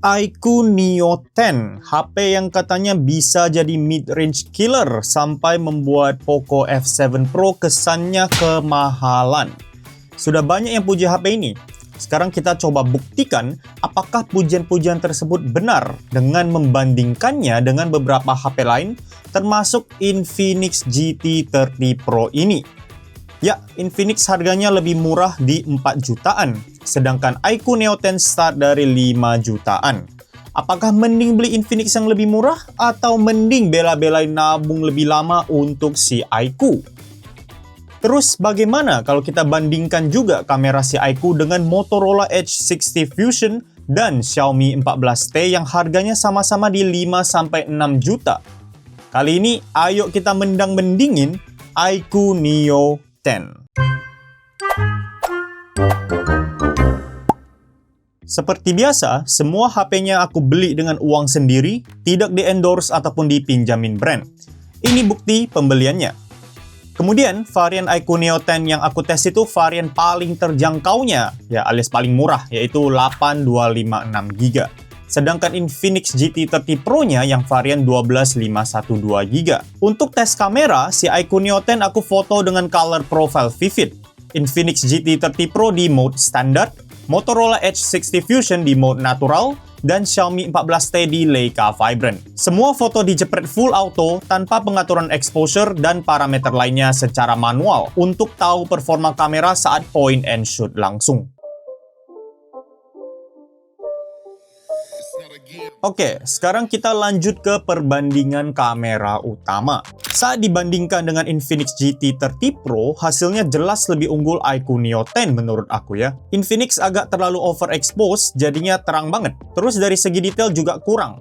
iQOO Neo 10, HP yang katanya bisa jadi mid-range killer sampai membuat Poco F7 Pro kesannya kemahalan. Sudah banyak yang puji HP ini. Sekarang kita coba buktikan apakah pujian-pujian tersebut benar dengan membandingkannya dengan beberapa HP lain, termasuk Infinix GT30 Pro ini. Ya, Infinix harganya lebih murah di 4 jutaan, sedangkan iQOO Neo 10 start dari 5 jutaan. Apakah mending beli Infinix yang lebih murah atau mending bela-belain nabung lebih lama untuk si iQOO? Terus bagaimana kalau kita bandingkan juga kamera si iQOO dengan Motorola Edge 60 Fusion dan Xiaomi 14T yang harganya sama-sama di 5-6 juta? Kali ini ayo kita mendang-mendingin iQOO Neo 10. Seperti biasa, semua HP-nya aku beli dengan uang sendiri, tidak di-endorse ataupun dipinjamin brand. Ini bukti pembeliannya. Kemudian, varian iQOO Neo 10 yang aku tes itu varian paling terjangkaunya, ya alias paling murah, yaitu 8256GB. Sedangkan Infinix GT30 Pro-nya yang varian 12512GB. Untuk tes kamera, si iQOO Neo 10 aku foto dengan color profile vivid. Infinix GT30 Pro di mode standar, Motorola Edge 60 Fusion di mode natural, dan Xiaomi 14T di Leica Vibrant. Semua foto dijepret full auto tanpa pengaturan exposure dan parameter lainnya secara manual untuk tahu performa kamera saat point and shoot langsung. Oke, sekarang kita lanjut ke perbandingan kamera utama. Saat dibandingkan dengan Infinix GT30 Pro, hasilnya jelas lebih unggul iQOO Neo 10 menurut aku ya. Infinix agak terlalu overexpose, jadinya terang banget. Terus dari segi detail juga kurang.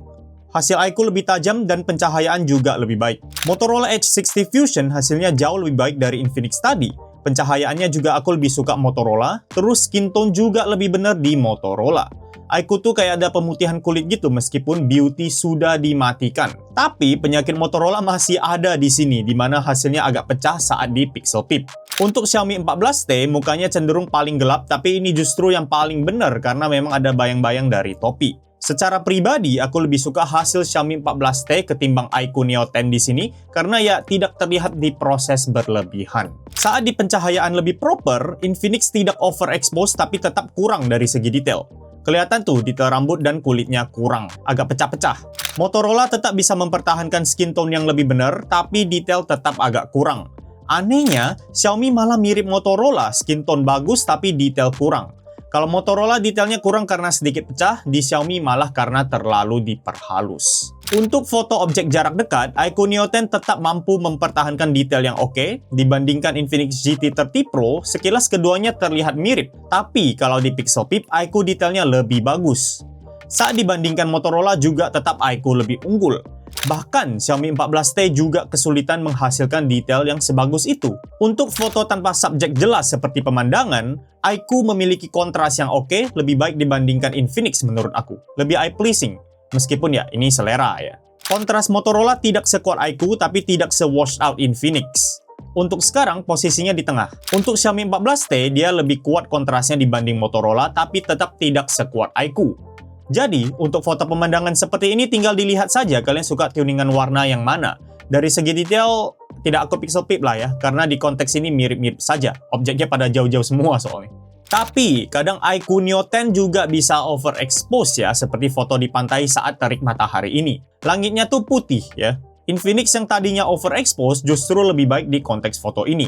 Hasil iQOO lebih tajam dan pencahayaan juga lebih baik. Motorola Edge 60 Fusion hasilnya jauh lebih baik dari Infinix tadi. Pencahayaannya juga aku lebih suka Motorola, terus skin tone juga lebih benar di Motorola. iQOO tuh kayak ada pemutihan kulit gitu meskipun beauty sudah dimatikan. Tapi penyakit Motorola masih ada di sini, di mana hasilnya agak pecah saat di Pixel Peep. Untuk Xiaomi 14T mukanya cenderung paling gelap, tapi ini justru yang paling benar karena memang ada bayang-bayang dari topi. Secara pribadi, aku lebih suka hasil Xiaomi 14T ketimbang iQOO Neo 10 di sini karena ya tidak terlihat di proses berlebihan. Saat di pencahayaan lebih proper, Infinix tidak overexpose tapi tetap kurang dari segi detail. Kelihatan tuh detail rambut dan kulitnya kurang, agak pecah-pecah. Motorola tetap bisa mempertahankan skin tone yang lebih benar, tapi detail tetap agak kurang. Anehnya, Xiaomi malah mirip Motorola, skin tone bagus tapi detail kurang. Kalau Motorola detailnya kurang karena sedikit pecah, di Xiaomi malah karena terlalu diperhalus. Untuk foto objek jarak dekat, iQOO Neo 10 tetap mampu mempertahankan detail yang oke. Dibandingkan Infinix GT30 Pro, sekilas keduanya terlihat mirip. Tapi kalau di Pixel Peep, iQOO detailnya lebih bagus. Saat dibandingkan Motorola juga tetap iQOO lebih unggul. Bahkan Xiaomi 14T juga kesulitan menghasilkan detail yang sebagus itu. Untuk foto tanpa subjek jelas seperti pemandangan, iQOO memiliki kontras yang oke, lebih baik dibandingkan Infinix menurut aku. Lebih eye-pleasing, meskipun ya ini selera ya. Kontras Motorola tidak sekuat iQOO tapi tidak se-washed out Infinix. Untuk sekarang posisinya di tengah. Untuk Xiaomi 14T dia lebih kuat kontrasnya dibanding Motorola tapi tetap tidak sekuat iQOO. Jadi, untuk foto pemandangan seperti ini tinggal dilihat saja kalian suka tuningan warna yang mana. Dari segi detail, tidak aku Pixel Peep lah ya, karena di konteks ini mirip-mirip saja. Objeknya pada jauh-jauh semua soalnya. Tapi, kadang iQOO Neo 10 juga bisa overexpose ya, seperti foto di pantai saat terik matahari ini. Langitnya tuh putih ya. Infinix yang tadinya overexpose justru lebih baik di konteks foto ini.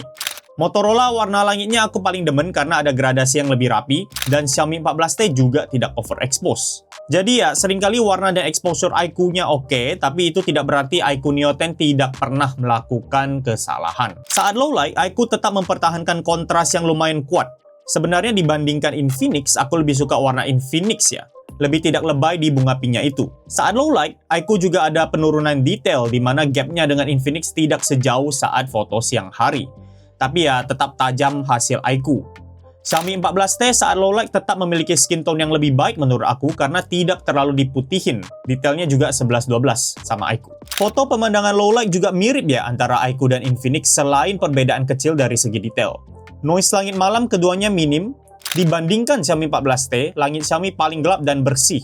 Motorola warna langitnya aku paling demen karena ada gradasi yang lebih rapi, dan Xiaomi 14T juga tidak overexpose. Jadi ya, seringkali warna dan exposure iQOO-nya oke, tapi itu tidak berarti iQOO Neo 10 tidak pernah melakukan kesalahan. Saat low light, iQOO tetap mempertahankan kontras yang lumayan kuat. Sebenarnya dibandingkan Infinix, aku lebih suka warna Infinix ya. Lebih tidak lebay di bunga pinknya itu. Saat low light, iQOO juga ada penurunan detail di mana gapnya dengan Infinix tidak sejauh saat foto siang hari. Tapi ya tetap tajam hasil iQOO. Xiaomi 14T saat low light tetap memiliki skin tone yang lebih baik menurut aku karena tidak terlalu diputihin. Detailnya juga 11-12 sama iQOO. Foto pemandangan low light juga mirip ya antara iQOO dan Infinix selain perbedaan kecil dari segi detail. Noise langit malam keduanya minim. Dibandingkan Xiaomi 14T, langit Xiaomi paling gelap dan bersih.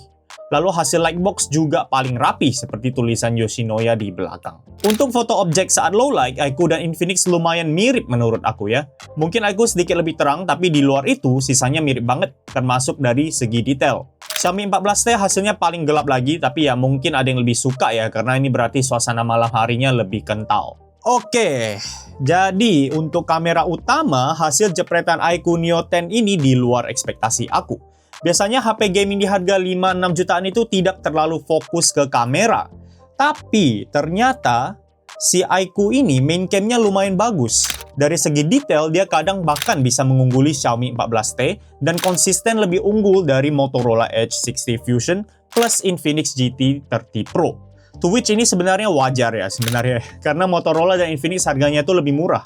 Lalu hasil lightbox juga paling rapi seperti tulisan Yoshinoya di belakang. Untuk foto objek saat low light, iQOO dan Infinix lumayan mirip menurut aku ya. Mungkin iQOO sedikit lebih terang, tapi di luar itu sisanya mirip banget, termasuk dari segi detail. Xiaomi 14T hasilnya paling gelap lagi, tapi ya mungkin ada yang lebih suka ya, karena ini berarti suasana malam harinya lebih kental. Oke, jadi untuk kamera utama, hasil jepretan iQOO Neo 10 ini di luar ekspektasi aku. Biasanya HP gaming di harga 5-6 jutaan itu tidak terlalu fokus ke kamera. Tapi ternyata si iQOO ini main cam-nya lumayan bagus. Dari segi detail, dia kadang bahkan bisa mengungguli Xiaomi 14T dan konsisten lebih unggul dari Motorola Edge 60 Fusion plus Infinix GT 30 Pro. To which ini sebenarnya wajar ya sebenarnya, karena Motorola dan Infinix harganya itu lebih murah.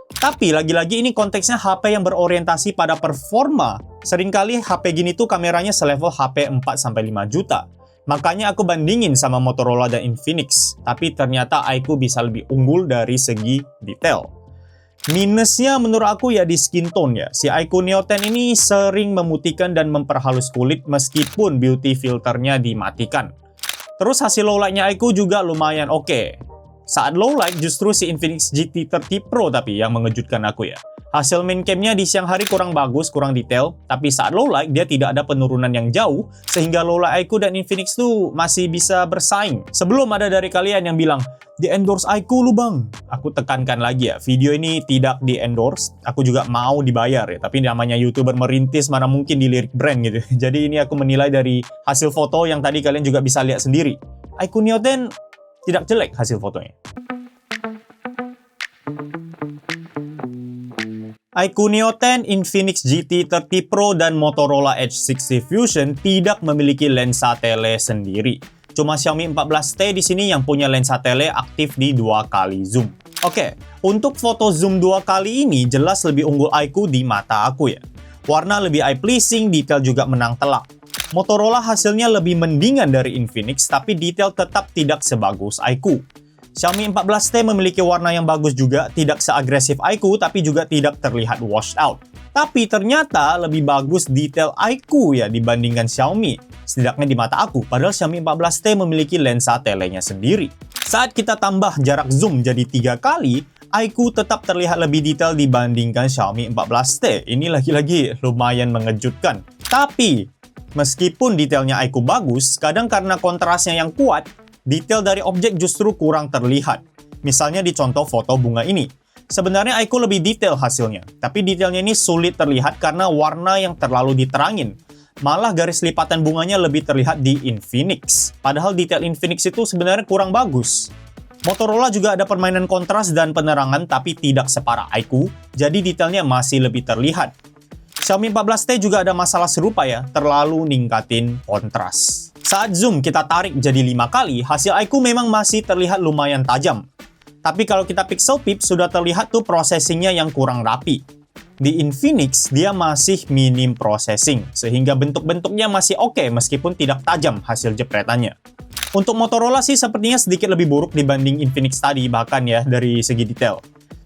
Tapi lagi-lagi ini konteksnya HP yang berorientasi pada performa. Seringkali HP gini tuh kameranya selevel HP 4-5 juta. Makanya aku bandingin sama Motorola dan Infinix. Tapi ternyata iQOO bisa lebih unggul dari segi detail. Minusnya menurut aku ya di skin tone ya. Si iQOO Neo 10 ini sering memutihkan dan memperhalus kulit meskipun beauty filternya dimatikan. Terus hasil low light-nya iQOO juga lumayan oke. Saat low light justru si Infinix GT 30 Pro tapi yang mengejutkan aku ya. Hasil main cam-nya di siang hari kurang bagus, kurang detail, tapi saat low light dia tidak ada penurunan yang jauh, sehingga low light iQOO dan Infinix tuh masih bisa bersaing. Sebelum ada dari kalian yang bilang, di-endorse iQOO lu bang. Aku tekankan lagi ya, video ini tidak di-endorse, aku juga mau dibayar ya, tapi namanya YouTuber merintis mana mungkin dilirik brand gitu. Jadi ini aku menilai dari hasil foto yang tadi kalian juga bisa lihat sendiri. iQOO Neo 10 tidak jelek hasil fotonya. iQOO Neo 10, Infinix GT 30 Pro, dan Motorola Edge 60 Fusion tidak memiliki lensa tele sendiri. Cuma Xiaomi 14T di sini yang punya lensa tele aktif di 2 kali zoom. Oke, untuk foto zoom 2 kali ini jelas lebih unggul iQOO di mata aku ya. Warna lebih eye pleasing, detail juga menang telak. Motorola hasilnya lebih mendingan dari Infinix, tapi detail tetap tidak sebagus iQOO. Xiaomi 14T memiliki warna yang bagus juga, tidak seagresif iQOO, tapi juga tidak terlihat washed out. Tapi ternyata lebih bagus detail iQOO ya dibandingkan Xiaomi, setidaknya di mata aku, padahal Xiaomi 14T memiliki lensa telenya sendiri. Saat kita tambah jarak zoom jadi 3 kali, iQOO tetap terlihat lebih detail dibandingkan Xiaomi 14T. Ini lagi-lagi lumayan mengejutkan. Tapi meskipun detailnya iQOO bagus, kadang karena kontrasnya yang kuat, detail dari objek justru kurang terlihat. Misalnya di contoh foto bunga ini. Sebenarnya iQOO lebih detail hasilnya, tapi detailnya ini sulit terlihat karena warna yang terlalu diterangin. Malah garis lipatan bunganya lebih terlihat di Infinix. Padahal detail Infinix itu sebenarnya kurang bagus. Motorola juga ada permainan kontras dan penerangan, tapi tidak separah iQOO, jadi detailnya masih lebih terlihat. Xiaomi 14T juga ada masalah serupa ya, terlalu ningkatin kontras. Saat zoom kita tarik jadi 5 kali, hasil iQOO memang masih terlihat lumayan tajam. Tapi kalau kita pixel peep, sudah terlihat tuh processingnya yang kurang rapi. Di Infinix, dia masih minim processing, sehingga bentuk-bentuknya masih oke meskipun tidak tajam hasil jepretannya. Untuk Motorola sih sepertinya sedikit lebih buruk dibanding Infinix tadi, bahkan ya dari segi detail.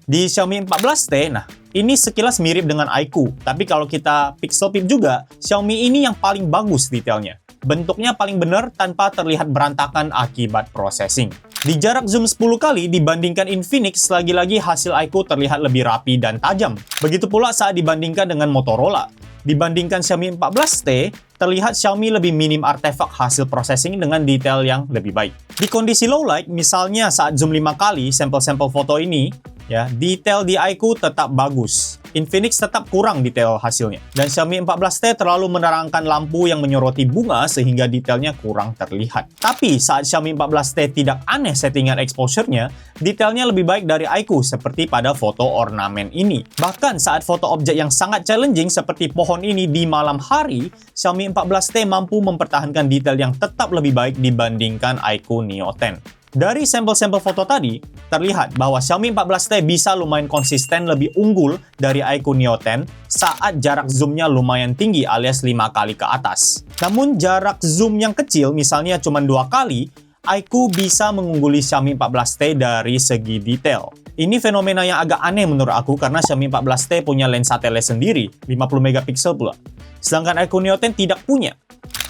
Di Xiaomi 14T, nah ini sekilas mirip dengan iQOO, tapi kalau kita pixel peep juga, Xiaomi ini yang paling bagus detailnya. Bentuknya paling benar tanpa terlihat berantakan akibat processing. Di jarak zoom 10 kali dibandingkan Infinix, lagi-lagi hasil iQOO terlihat lebih rapi dan tajam. Begitu pula saat dibandingkan dengan Motorola. Dibandingkan Xiaomi 14T, terlihat Xiaomi lebih minim artefak hasil processing dengan detail yang lebih baik. Di kondisi low light, misalnya saat zoom 5 kali sampel-sampel foto ini, ya, detail di iQOO tetap bagus. Infinix tetap kurang detail hasilnya. Dan Xiaomi 14T terlalu menerangkan lampu yang menyoroti bunga sehingga detailnya kurang terlihat. Tapi saat Xiaomi 14T tidak aneh settingan exposure-nya, detailnya lebih baik dari iQOO seperti pada foto ornamen ini. Bahkan saat foto objek yang sangat challenging seperti pohon ini di malam hari, Xiaomi 14T mampu mempertahankan detail yang tetap lebih baik dibandingkan iQOO Neo 10. Dari sampel-sampel foto tadi, terlihat bahwa Xiaomi 14T bisa lumayan konsisten lebih unggul dari iQOO Neo 10 saat jarak zoomnya lumayan tinggi alias 5 kali ke atas. Namun jarak zoom yang kecil, misalnya cuma 2 kali, iQOO bisa mengungguli Xiaomi 14T dari segi detail. Ini fenomena yang agak aneh menurut aku karena Xiaomi 14T punya lensa tele sendiri, 50 megapiksel pula. Sedangkan iQOO Neo 10 tidak punya.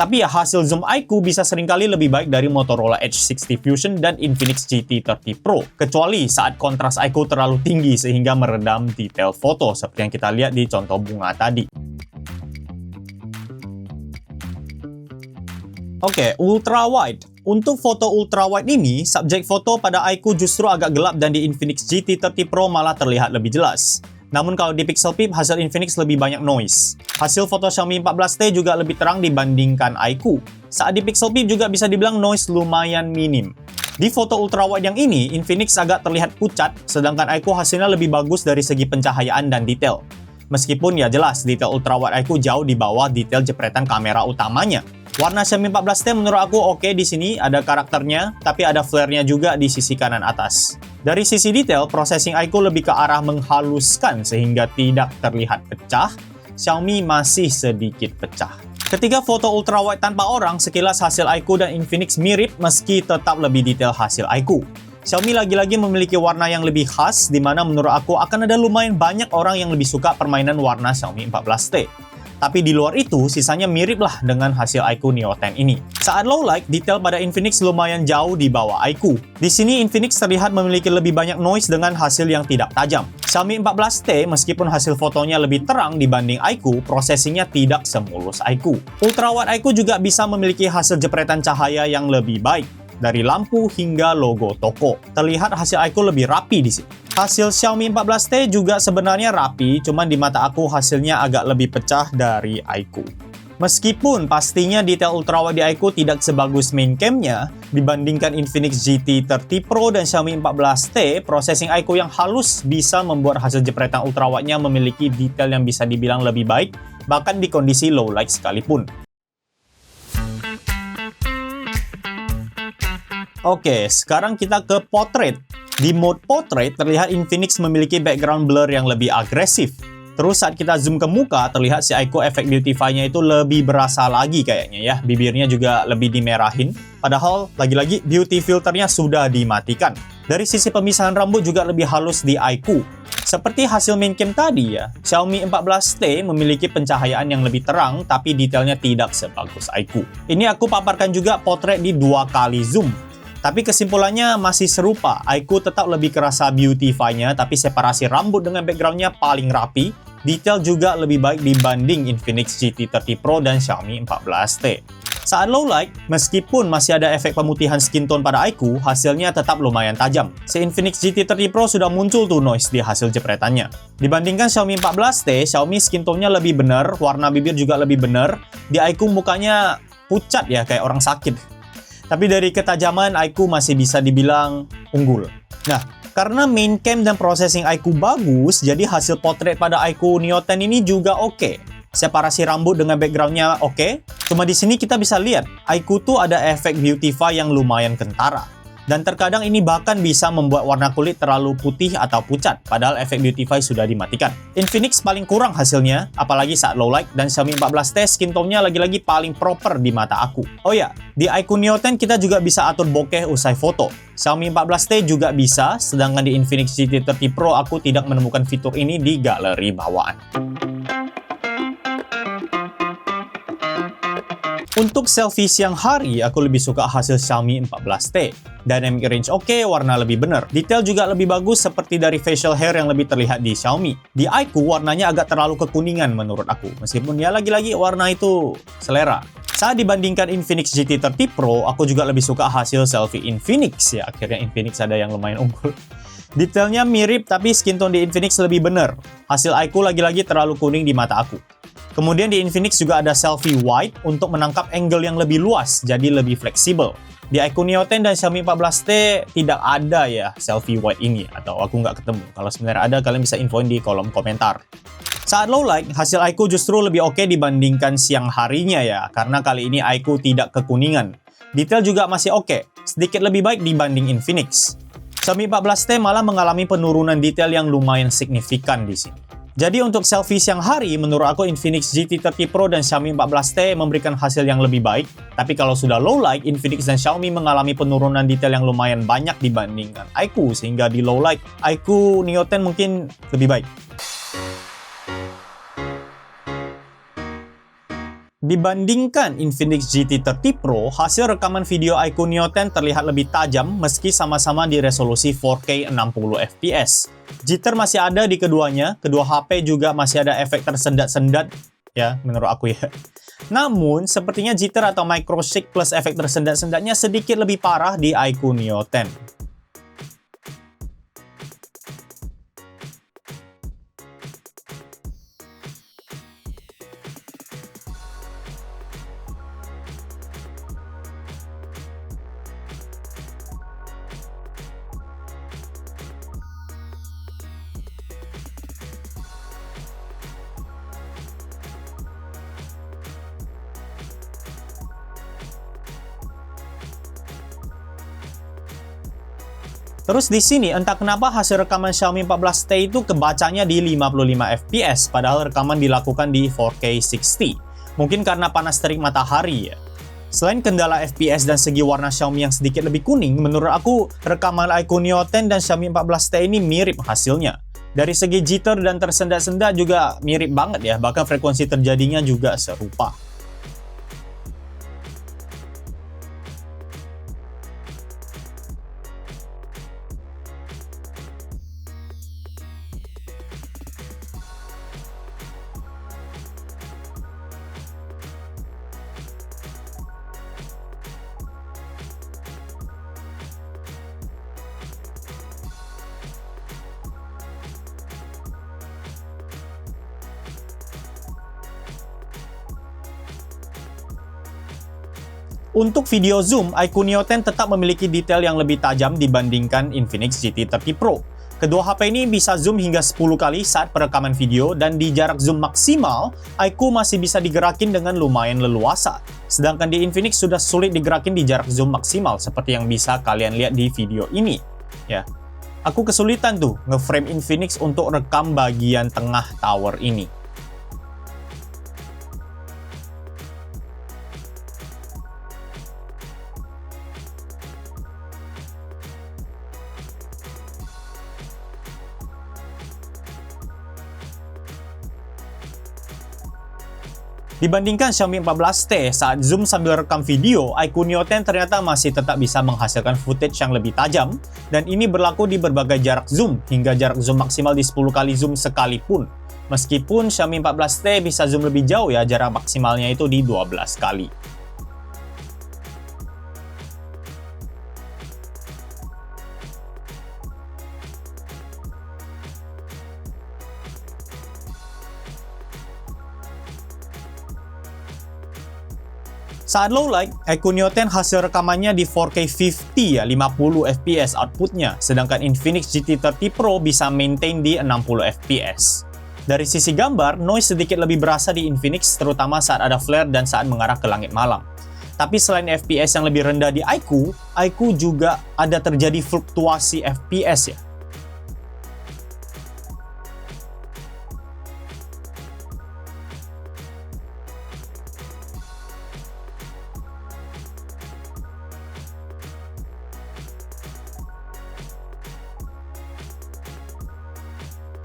Tapi ya hasil zoom iQOO bisa seringkali lebih baik dari Motorola Edge 60 Fusion dan Infinix GT30 Pro, kecuali saat kontras iQOO terlalu tinggi sehingga meredam detail foto seperti yang kita lihat di contoh bunga tadi. Oke, ultra wide. Untuk foto ultra wide ini, subjek foto pada iQOO justru agak gelap dan di Infinix GT30 Pro malah terlihat lebih jelas. Namun kalau di Pixel Peep, hasil Infinix lebih banyak noise. Hasil foto Xiaomi 14T juga lebih terang dibandingkan iQOO. Saat di Pixel Peep juga bisa dibilang noise lumayan minim. Di foto ultra wide yang ini, Infinix agak terlihat pucat, sedangkan iQOO hasilnya lebih bagus dari segi pencahayaan dan detail. Meskipun ya jelas, detail ultra wide iQOO jauh di bawah detail jepretan kamera utamanya. Warna Xiaomi 14T menurut aku oke di sini, ada karakternya, tapi ada flare-nya juga di sisi kanan atas. Dari sisi detail, processing iQOO lebih ke arah menghaluskan sehingga tidak terlihat pecah. Xiaomi masih sedikit pecah. Ketika foto ultrawide tanpa orang, sekilas hasil iQOO dan Infinix mirip meski tetap lebih detail hasil iQOO. Xiaomi lagi-lagi memiliki warna yang lebih khas, di mana menurut aku akan ada lumayan banyak orang yang lebih suka permainan warna Xiaomi 14T. Tapi di luar itu, sisanya mirip lah dengan hasil iQOO Neo 10 ini. Saat low light, detail pada Infinix lumayan jauh di bawah iQOO. Di sini Infinix terlihat memiliki lebih banyak noise dengan hasil yang tidak tajam. Xiaomi 14T meskipun hasil fotonya lebih terang dibanding iQOO, prosesinya tidak semulus iQOO. Ultrawide iQOO juga bisa memiliki hasil jepretan cahaya yang lebih baik. Dari lampu hingga logo toko. Terlihat hasil iQOO lebih rapi di sini. Hasil Xiaomi 14T juga sebenarnya rapi, cuman di mata aku hasilnya agak lebih pecah dari iQOO. Meskipun pastinya detail ultrawide di iQOO tidak sebagus main cam-nya, dibandingkan Infinix GT30 Pro dan Xiaomi 14T, processing iQOO yang halus bisa membuat hasil jepretan ultrawide-nya memiliki detail yang bisa dibilang lebih baik, bahkan di kondisi low light sekalipun. Oke, sekarang kita ke portrait. Di mode portrait, terlihat Infinix memiliki background blur yang lebih agresif. Terus saat kita zoom ke muka, terlihat si iQOO efek beautify-nya itu lebih berasa lagi kayaknya ya. Bibirnya juga lebih dimerahin. Padahal, lagi-lagi beauty filternya sudah dimatikan. Dari sisi pemisahan rambut juga lebih halus di iQOO. Seperti hasil main cam tadi ya, Xiaomi 14T memiliki pencahayaan yang lebih terang, tapi detailnya tidak sebagus iQOO. Ini aku paparkan juga portrait di 2 kali zoom. Tapi kesimpulannya masih serupa, iQOO tetap lebih kerasa beautify-nya, tapi separasi rambut dengan background-nya paling rapi, detail juga lebih baik dibanding Infinix GT30 Pro dan Xiaomi 14T. Saat low light, meskipun masih ada efek pemutihan skin tone pada iQOO, hasilnya tetap lumayan tajam. Si Infinix GT30 Pro sudah muncul tuh noise di hasil jepretannya. Dibandingkan Xiaomi 14T, Xiaomi skin tone-nya lebih benar, warna bibir juga lebih benar, di iQOO mukanya pucat ya, kayak orang sakit. Tapi dari ketajaman, iQOO masih bisa dibilang unggul. Nah, karena main cam dan processing iQOO bagus, jadi hasil portrait pada iQOO Neo 10 ini juga oke. Separasi rambut dengan backgroundnya oke. Cuma di sini kita bisa lihat, iQOO tuh ada efek beautify yang lumayan kentara. Dan terkadang ini bahkan bisa membuat warna kulit terlalu putih atau pucat, padahal efek beautify sudah dimatikan. Infinix paling kurang hasilnya, apalagi saat low light, dan Xiaomi 14T skin tone-nya lagi-lagi paling proper di mata aku. Oh ya, di iQOO Neo 10 kita juga bisa atur bokeh usai foto. Xiaomi 14T juga bisa, sedangkan di Infinix GT30 Pro aku tidak menemukan fitur ini di galeri bawaan. Untuk selfie siang hari, aku lebih suka hasil Xiaomi 14T. Dynamic range oke, warna lebih benar. Detail juga lebih bagus seperti dari facial hair yang lebih terlihat di Xiaomi. Di iQOO warnanya agak terlalu kekuningan menurut aku. Meskipun ya lagi-lagi warna itu selera. Saat dibandingkan Infinix GT30 Pro, aku juga lebih suka hasil selfie Infinix ya. Akhirnya Infinix ada yang lumayan unggul. Detailnya mirip tapi skin tone di Infinix lebih benar. Hasil iQOO lagi-lagi terlalu kuning di mata aku. Kemudian di Infinix juga ada selfie wide untuk menangkap angle yang lebih luas, jadi lebih fleksibel. Di iQOO Neo 10 dan Xiaomi 14T tidak ada ya selfie wide ini, atau aku nggak ketemu. Kalau sebenarnya ada, kalian bisa infoin di kolom komentar. Saat low light, hasil iQOO justru lebih oke dibandingkan siang harinya ya, karena kali ini iQOO tidak kekuningan. Detail juga masih oke, sedikit lebih baik dibanding Infinix. Xiaomi 14T malah mengalami penurunan detail yang lumayan signifikan di sini. Jadi untuk selfie siang hari, menurut aku Infinix GT30 Pro dan Xiaomi 14T memberikan hasil yang lebih baik. Tapi kalau sudah low light, Infinix dan Xiaomi mengalami penurunan detail yang lumayan banyak dibandingkan iQOO. Sehingga di low light, iQOO Neo 10 mungkin lebih baik. Dibandingkan Infinix GT30 Pro, hasil rekaman video iQOO Neo 10 terlihat lebih tajam meski sama-sama di resolusi 4K 60fps. Jitter masih ada di keduanya, kedua HP juga masih ada efek tersendat-sendat ya, menurut aku ya. Namun, sepertinya jitter atau microshake plus efek tersendat-sendatnya sedikit lebih parah di iQOO Neo 10. Terus di sini entah kenapa hasil rekaman Xiaomi 14T itu kebacanya di 55fps padahal rekaman dilakukan di 4K 60. Mungkin karena panas terik matahari ya. Selain kendala FPS dan segi warna Xiaomi yang sedikit lebih kuning, menurut aku rekaman iQOO Neo 10 dan Xiaomi 14T ini mirip hasilnya. Dari segi jitter dan tersendat-sendat juga mirip banget ya, bahkan frekuensi terjadinya juga serupa. Untuk video zoom, iQOO Neo 10 tetap memiliki detail yang lebih tajam dibandingkan Infinix GT30 Pro. Kedua HP ini bisa zoom hingga 10 kali saat perekaman video dan di jarak zoom maksimal, iQOO masih bisa digerakin dengan lumayan leluasa. Sedangkan di Infinix sudah sulit digerakin di jarak zoom maksimal seperti yang bisa kalian lihat di video ini. Ya, aku kesulitan tuh ngeframe Infinix untuk rekam bagian tengah tower ini. Dibandingkan Xiaomi 14T, saat zoom sambil rekam video, iQOO Neo 10 ternyata masih tetap bisa menghasilkan footage yang lebih tajam, dan ini berlaku di berbagai jarak zoom, hingga jarak zoom maksimal di 10 kali zoom sekalipun. Meskipun Xiaomi 14T bisa zoom lebih jauh ya, jarak maksimalnya itu di 12 kali. Saat low light, iQOO Neo 10 hasil rekamannya di 4K 50 ya, 50 fps outputnya, sedangkan Infinix GT30 Pro bisa maintain di 60 fps. Dari sisi gambar, noise sedikit lebih berasa di Infinix, terutama saat ada flare dan saat mengarah ke langit malam. Tapi selain FPS yang lebih rendah di iQOO juga ada terjadi fluktuasi FPS ya.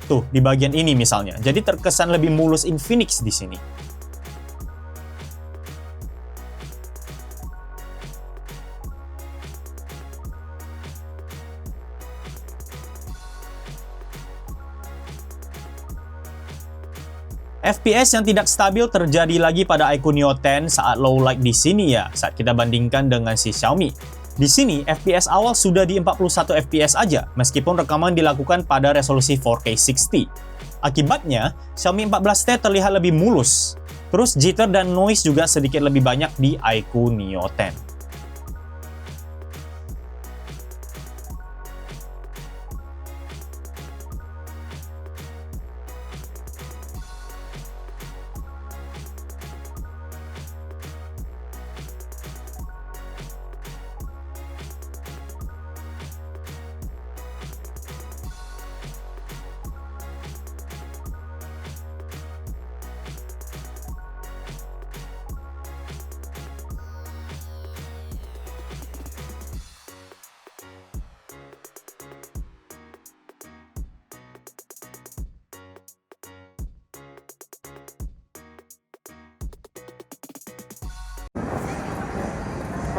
Tuh, di bagian ini misalnya. Jadi terkesan lebih mulus Infinix di sini. FPS yang tidak stabil terjadi lagi pada iQOO Neo 10 saat low light di sini ya, saat kita bandingkan dengan si Xiaomi. Di sini, FPS awal sudah di 41 fps aja, meskipun rekaman dilakukan pada resolusi 4K 60. Akibatnya, Xiaomi 14T terlihat lebih mulus. Terus jitter dan noise juga sedikit lebih banyak di iQOO Neo 10.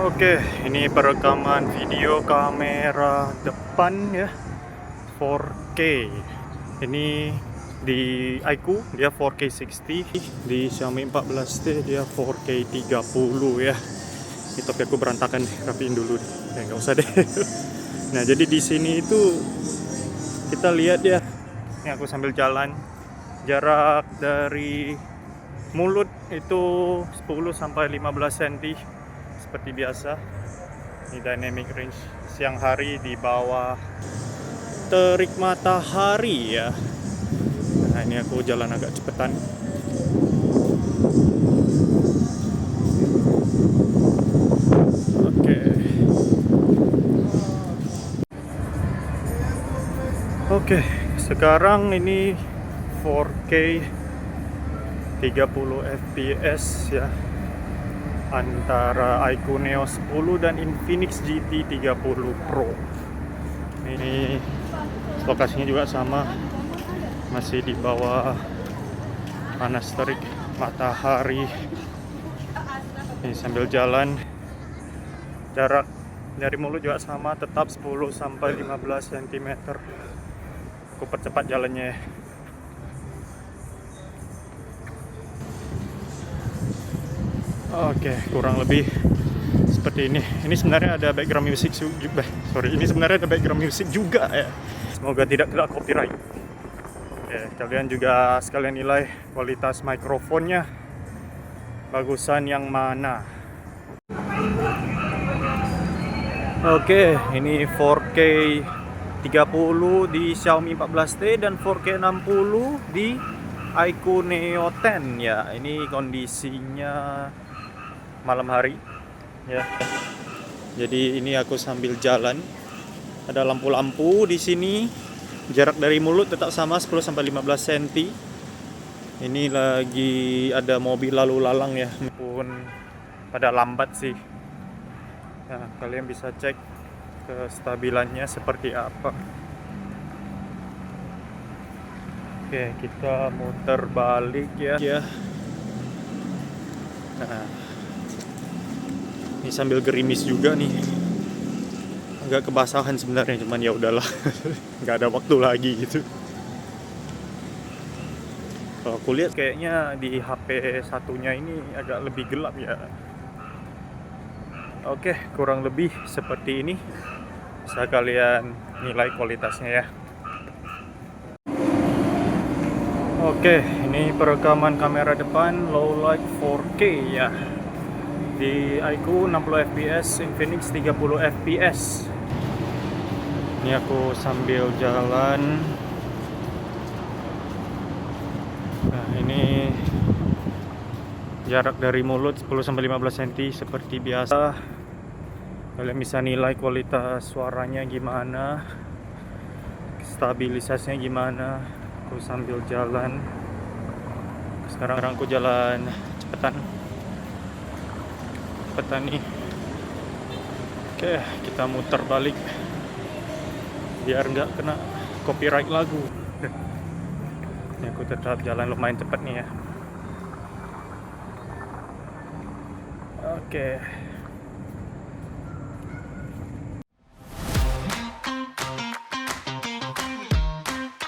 Oke, ini perekaman video kamera depan ya, 4K. Ini di iQOO dia 4K 60, di Xiaomi 14T dia 4K 30 ya. Ini topi aku berantakan nih, rapiin dulu deh. Ya nggak usah deh. Nah, jadi di sini itu kita lihat ya. Ini aku sambil jalan. Jarak dari mulut itu 10 sampai 15 cm seperti biasa. Ini dynamic range siang hari di bawah terik matahari ya. Nah, ini aku jalan agak cepetan. Oke, sekarang ini 4K 30 fps ya, antara iQOO Neo 10 dan Infinix GT 30 Pro. Ini lokasinya juga sama, masih di bawah panas terik matahari. Ini sambil jalan, jarak dari mulut juga sama, tetap 10 sampai 15 cm. Aku percepat jalannya. Oke, kurang lebih seperti ini. Ini sebenarnya ada background music juga. Ini sebenarnya ada background music juga ya. Semoga tidak kena copyright. Oke, kalian juga sekalian nilai kualitas mikrofonnya bagusan yang mana. Oke, ini 4K 30 di Xiaomi 14T dan 4K 60 di iQOO Neo 10 ya. Ini kondisinya malam hari ya. Jadi ini aku sambil jalan. Ada lampu-lampu di sini. Jarak dari mulut tetap sama 10 sampai 15 cm. Ini lagi ada mobil lalu lalang ya. Pun pada lambat sih. Nah, kalian bisa cek kestabilannya seperti apa. Oke, kita muter balik ya. Nah, ini sambil gerimis juga nih. Agak kebasahan sebenarnya, cuman ya udahlah. Nggak ada waktu lagi gitu. Kalau aku lihat kayaknya di HP satunya ini agak lebih gelap ya. Oke, kurang lebih seperti ini. Bisa kalian nilai kualitasnya ya. Oke, ini perekaman kamera depan low light 4K ya. Di iQOO 60 fps, Infinix 30 fps. Ini aku sambil jalan. Nah, ini jarak dari mulut 10 sampai 15 cm seperti biasa. Kalian bisa nilai kualitas suaranya gimana, stabilisasinya gimana. Aku sambil jalan. Sekarang aku jalan cepetan nih. Oke, kita muter balik biar nggak kena copyright lagu. Ini aku tetap jalan lumayan cepat nih ya. Oke.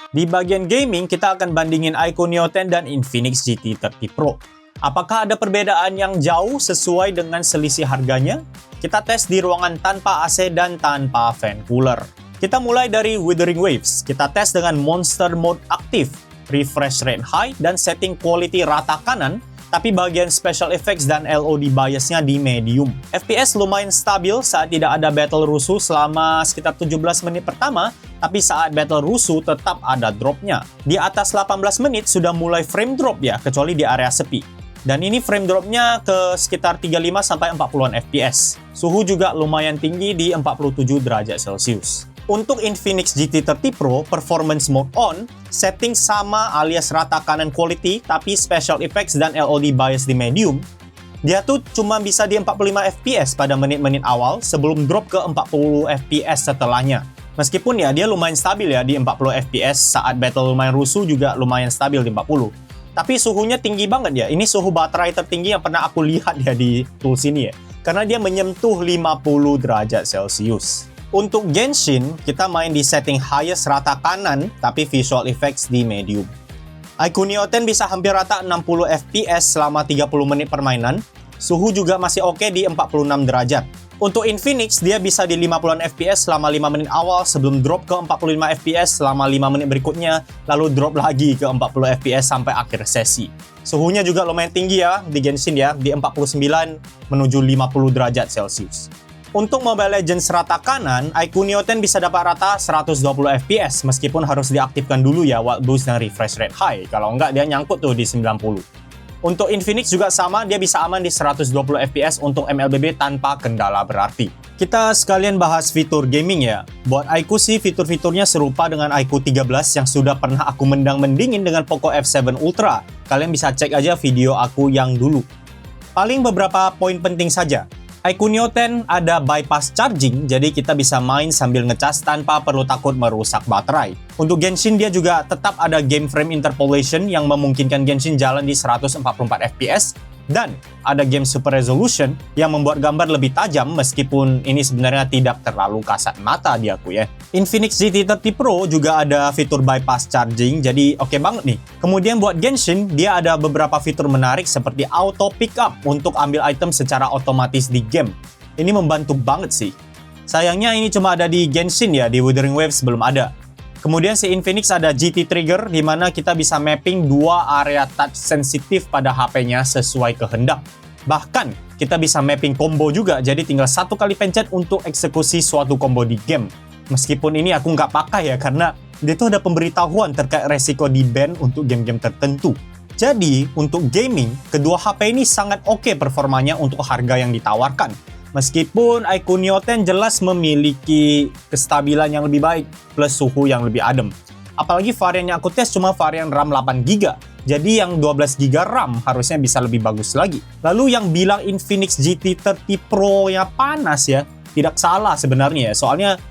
Di bagian gaming, kita akan bandingin iQOO Neo 10 dan Infinix GT 30 Pro. Apakah ada perbedaan yang jauh sesuai dengan selisih harganya? Kita tes di ruangan tanpa AC dan tanpa fan cooler. Kita mulai dari Withering Waves. Kita tes dengan Monster Mode aktif, refresh rate high, dan setting quality rata kanan, tapi bagian special effects dan LOD biasnya di medium. FPS lumayan stabil saat tidak ada battle rusuh selama sekitar 17 menit pertama, tapi saat battle rusuh tetap ada dropnya. Di atas 18 menit sudah mulai frame drop ya, kecuali di area sepi. Dan ini frame dropnya ke sekitar 35-40an FPS. Suhu juga lumayan tinggi di 47 derajat Celcius. Untuk Infinix GT 30 Pro, Performance Mode On, setting sama alias rata kanan quality, tapi special effects dan LOD bias di medium. Dia tuh cuma bisa di 45 FPS pada menit-menit awal sebelum drop ke 40 FPS setelahnya. Meskipun ya dia lumayan stabil ya di 40 FPS, saat battle lumayan rusuh juga lumayan stabil di 40. Tapi suhunya tinggi banget ya. Ini suhu baterai tertinggi yang pernah aku lihat ya di tools ini ya. karena dia menyentuh 50 derajat Celcius. Untuk Genshin, kita main di setting highest rata kanan, tapi visual effects di medium. Icunio 10 bisa hampir rata 60 fps selama 30 menit permainan. Suhu juga masih oke di 46 derajat. Untuk Infinix, dia bisa di 50-an fps selama 5 menit awal sebelum drop ke 45 fps selama 5 menit berikutnya, lalu drop lagi ke 40 fps sampai akhir sesi. Suhunya juga lumayan tinggi ya di Genshin ya, di 49 menuju 50 derajat Celcius. Untuk Mobile Legends rata kanan, Icunio 10 bisa dapat rata 120 fps meskipun harus diaktifkan dulu ya while boost dan refresh rate high, kalau enggak dia nyangkut tuh di 90. Untuk Infinix juga sama, dia bisa aman di 120 fps untuk MLBB tanpa kendala berarti. Kita sekalian bahas fitur gaming ya. Buat Iku sih fitur-fiturnya serupa dengan Iku 13 yang sudah pernah aku mending-mendingin dengan Poco F7 Ultra. Kalian bisa cek aja video aku yang dulu. Paling beberapa poin penting saja. Icunio 10 ada bypass charging, jadi kita bisa main sambil ngecas tanpa perlu takut merusak baterai. Untuk Genshin dia juga tetap ada game frame interpolation yang memungkinkan Genshin jalan di 144 fps, dan ada game super resolution yang membuat gambar lebih tajam meskipun ini sebenarnya tidak terlalu kasat mata di aku ya. Infinix GT30 Pro juga ada fitur bypass charging, jadi oke banget nih. Kemudian buat Genshin, dia ada beberapa fitur menarik seperti auto pickup untuk ambil item secara otomatis di game. Ini membantu banget sih. Sayangnya ini cuma ada di Genshin ya, di Wuthering Waves belum ada. Kemudian si Infinix ada GT Trigger di mana kita bisa mapping dua area touch sensitif pada HP-nya sesuai kehendak. Bahkan kita bisa mapping combo juga, jadi tinggal satu kali pencet untuk eksekusi suatu combo di game. Meskipun ini aku nggak pakai ya, karena dia tuh ada pemberitahuan terkait resiko di ban untuk game-game tertentu. Jadi untuk gaming, kedua HP ini sangat oke performanya untuk harga yang ditawarkan. Meskipun Icunio 10 jelas memiliki kestabilan yang lebih baik plus suhu yang lebih adem. Apalagi varian yang aku tes cuma varian RAM 8GB. Jadi yang 12GB RAM harusnya bisa lebih bagus lagi. Lalu yang bilang Infinix GT30 Pro nya panas ya, tidak salah sebenarnya ya. Soalnya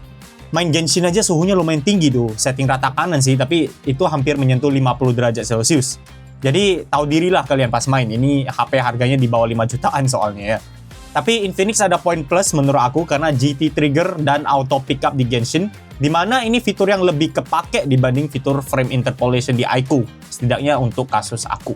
main Genshin aja suhunya lumayan tinggi tuh. Setting rata kanan sih, tapi itu hampir menyentuh 50 derajat Celcius. Jadi tahu dirilah kalian pas main. Ini HP harganya di bawah 5 jutaan soalnya ya. Tapi Infinix ada poin plus menurut aku karena GT Trigger dan auto pickup di Genshin, di mana ini fitur yang lebih kepake dibanding fitur frame interpolation di Iku, setidaknya untuk kasus aku.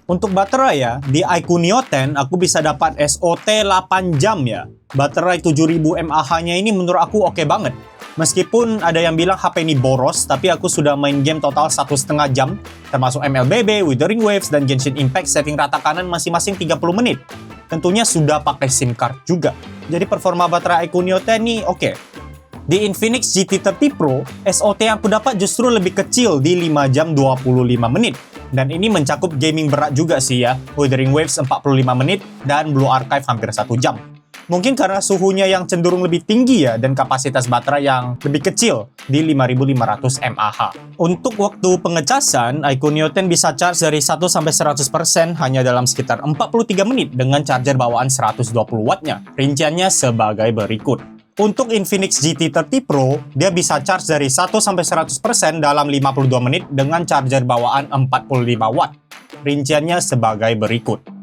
Untuk baterai ya, di Icunio 10 aku bisa dapat SOT 8 jam ya. Baterai 7000 mAh-nya ini menurut aku oke banget. Meskipun ada yang bilang HP ini boros, tapi aku sudah main game total 1,5 jam, termasuk MLBB, Wuthering Waves, dan Genshin Impact setting rata kanan masing-masing 30 menit. Tentunya sudah pakai SIM card juga. Jadi performa baterai Icunio 10 ini oke. Di Infinix GT30 Pro, SOT yang aku dapat justru lebih kecil di 5 jam 25 menit. Dan ini mencakup gaming berat juga sih ya, Wuthering Waves 45 menit, dan Blue Archive hampir 1 jam. Mungkin karena suhunya yang cenderung lebih tinggi ya, dan kapasitas baterai yang lebih kecil di 5500 mAh. Untuk waktu pengecasan, Icunio 10 bisa charge dari 1-100% hanya dalam sekitar 43 menit dengan charger bawaan 120 wattnya. Rinciannya sebagai berikut. Untuk Infinix GT30 Pro, dia bisa charge dari 1-100% dalam 52 menit dengan charger bawaan 45 watt. Rinciannya sebagai berikut.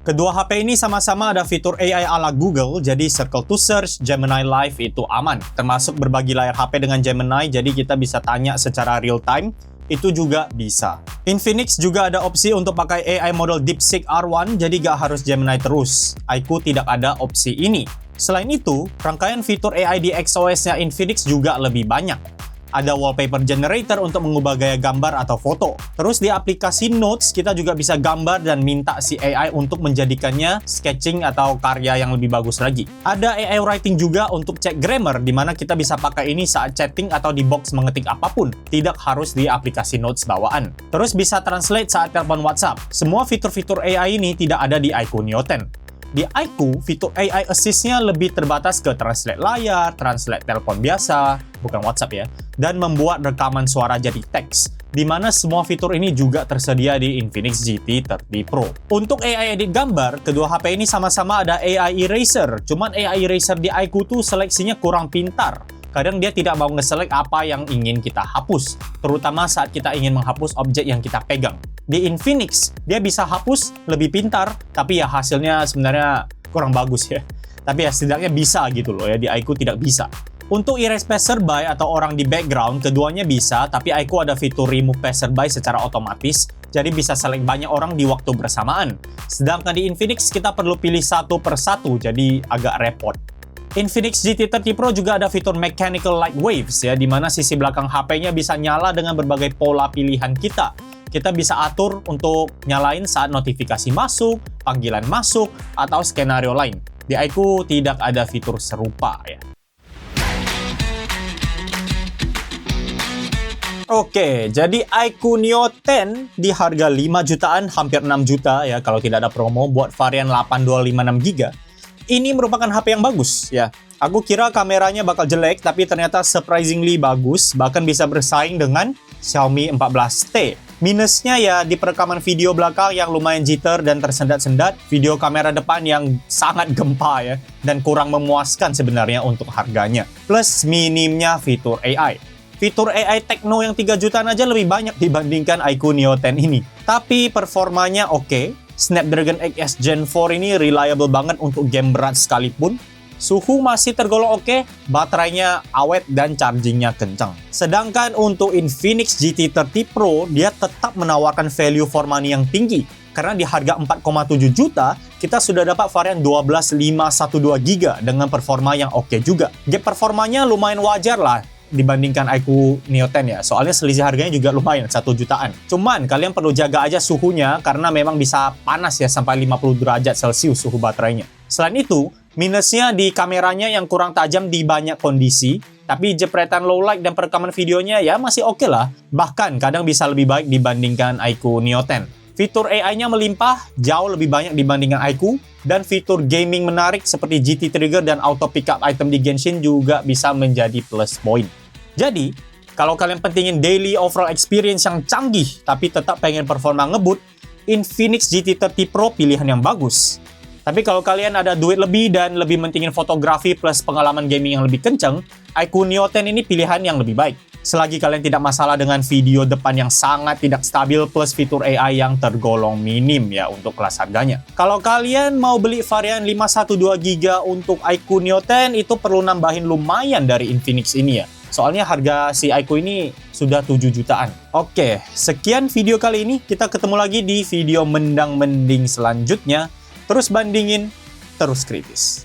Kedua HP ini sama-sama ada fitur AI ala Google, jadi Circle to Search, Gemini Live itu aman. Termasuk berbagi layar HP dengan Gemini, jadi kita bisa tanya secara real time, itu juga bisa. Infinix juga ada opsi untuk pakai AI model DeepSeek R1, jadi gak harus Gemini terus. Iku tidak ada opsi ini. Selain itu, rangkaian fitur AI di XOS-nya Infinix juga lebih banyak. Ada wallpaper generator untuk mengubah gaya gambar atau foto. Terus di aplikasi Notes, kita juga bisa gambar dan minta si AI untuk menjadikannya sketching atau karya yang lebih bagus lagi. Ada AI writing juga untuk cek grammar, di mana kita bisa pakai ini saat chatting atau di box mengetik apapun. Tidak harus di aplikasi Notes bawaan. Terus bisa translate saat telepon WhatsApp. Semua fitur-fitur AI ini tidak ada di Icunio 10. Di Iku, fitur AI Assist-nya lebih terbatas ke translate layar, translate telepon biasa, bukan WhatsApp ya, dan membuat rekaman suara jadi teks, di mana semua fitur ini juga tersedia di Infinix GT30 Pro. Untuk AI edit gambar, kedua HP ini sama-sama ada AI Eraser, cuman AI Eraser di Iku tuh seleksinya kurang pintar, kadang dia tidak mau nge-select apa yang ingin kita hapus, terutama saat kita ingin menghapus objek yang kita pegang. Di Infinix, dia bisa hapus lebih pintar, tapi ya hasilnya sebenarnya kurang bagus ya. Tapi ya setidaknya bisa gitu loh ya, di iQOO tidak bisa. Untuk erase passerby atau orang di background, keduanya bisa, tapi iQOO ada fitur remove passerby secara otomatis, jadi bisa select banyak orang di waktu bersamaan. Sedangkan di Infinix kita perlu pilih satu per satu, jadi agak repot. Infinix GT30 Pro juga ada fitur Mechanical Light Waves ya, di mana sisi belakang HP-nya bisa nyala dengan berbagai pola pilihan kita. Kita bisa atur untuk nyalain saat notifikasi masuk, panggilan masuk, atau skenario lain. Di iQOO tidak ada fitur serupa ya. Oke, jadi iQOO Neo 10 di harga 5 jutaan, hampir 6 juta ya kalau tidak ada promo buat varian 8256GB. Ini merupakan HP yang bagus ya. Aku kira kameranya bakal jelek, tapi ternyata surprisingly bagus, bahkan bisa bersaing dengan Xiaomi 14T. Minusnya ya di perekaman video belakang yang lumayan jitter dan tersendat-sendat, video kamera depan yang sangat gempa ya, dan kurang memuaskan sebenarnya untuk harganya. Plus minimnya fitur AI. Fitur AI Tecno yang 3 jutaan aja lebih banyak dibandingkan iQOO Neo 10 ini. Tapi performanya oke. Snapdragon 8 Gen 4 ini reliable banget untuk game berat sekalipun. Suhu masih tergolong oke, baterainya awet dan chargingnya kencang. Sedangkan untuk Infinix GT30 Pro, dia tetap menawarkan value for money yang tinggi. Karena di harga 4,7 juta, kita sudah dapat varian 12512GB dengan performa yang oke juga. Gap performanya lumayan wajar lah dibandingkan iQOO Neo 10 ya. Soalnya selisih harganya juga lumayan, 1 jutaan. Cuman kalian perlu jaga aja suhunya karena memang bisa panas ya sampai 50 derajat Celcius suhu baterainya. Selain itu, minusnya di kameranya yang kurang tajam di banyak kondisi, tapi jepretan low light dan perekaman videonya ya masih oke lah. Bahkan kadang bisa lebih baik dibandingkan iQOO Neo 10. Fitur AI-nya melimpah, jauh lebih banyak dibandingkan iQOO, dan fitur gaming menarik seperti GT Trigger dan auto pickup item di Genshin juga bisa menjadi plus point. Jadi, kalau kalian pentingin daily overall experience yang canggih tapi tetap pengen performa ngebut, Infinix GT30 Pro pilihan yang bagus. Tapi kalau kalian ada duit lebih dan lebih mentingin fotografi plus pengalaman gaming yang lebih kencang, iQOO Neo 10 ini pilihan yang lebih baik. Selagi kalian tidak masalah dengan video depan yang sangat tidak stabil plus fitur AI yang tergolong minim ya untuk kelas harganya. Kalau kalian mau beli varian 512GB untuk iQOO Neo 10 itu perlu nambahin lumayan dari Infinix ini ya. Soalnya harga si iQOO ini sudah 7 jutaan. Oke, sekian video kali ini. Kita ketemu lagi di video mendang-mending selanjutnya. Terus bandingin, terus kritis.